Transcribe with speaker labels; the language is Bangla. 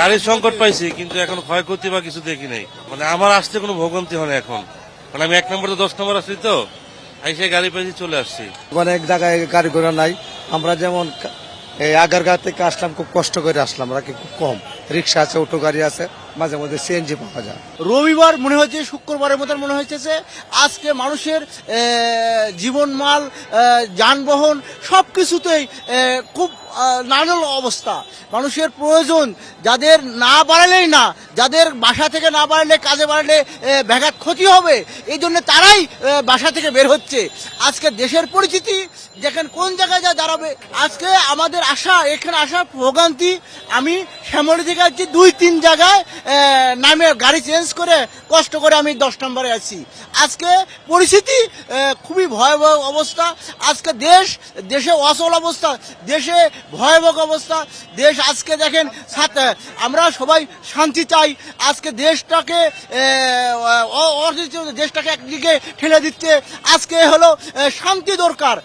Speaker 1: গাড়ির সংকট পাইছি, কিন্তু এখন ক্ষয়ক্ষতি বা কিছু দেখি নাই। মানে আমার আসতে কোনো ভোগান্তি হয় না এখন, মানে আমি 1 নম্বর 10 নম্বর আসছি তো, আইসে গাড়ি পাইছি চলে আসছি।
Speaker 2: অনেক জায়গায় গাড়ি ঘোড়া নাই। আমরা যেমন এই আগারগাঁ থেকে আসলাম, খুব কষ্ট করে আসলাম, রাখি খুব কম। রিক্সা আছে, অটো গাড়ি আছে, মাঝে মধ্যে সিএনজি পাওয়া যায়।
Speaker 3: রবিবার মনে হচ্ছে, শুক্রবারের মতন মনে হচ্ছে আজকে মানুষের জীবনমাল, যানবাহন সব কিছুতেই খুব নাজল অবস্থা। মানুষের প্রয়োজন, যাদের না বাড়ালেই না, যাদের বাসা থেকে না বাড়লে, কাজে বাড়লে ব্যাঘাত ক্ষতি হবে, এই জন্য তারাই বাসা থেকে বের হচ্ছে। আজকে দেশের পরিস্থিতি দেখেন কোন জায়গায় যা দাঁড়াবে। আজকে আমাদের এখানে আসা ভোগান্তি। আমি শ্যামলী থেকে আসছি 2-3 জায়গায় নামে গাড়ি চেঞ্জ করে কষ্ট করে আমি 10 নম্বরে আছি। আজকে পরিস্থিতি খুবই ভয়াবহ অবস্থা। আজকে দেশে অচল অবস্থা, দেশে ভয়াবহ অবস্থা। দেশ আজকে দেখেন, আমরা সবাই শান্তি চাই। আজকে দেশটাকে দেশটাকে একদিকে ঠেলে দিচ্ছে। আজকে হলো শান্তি দরকার।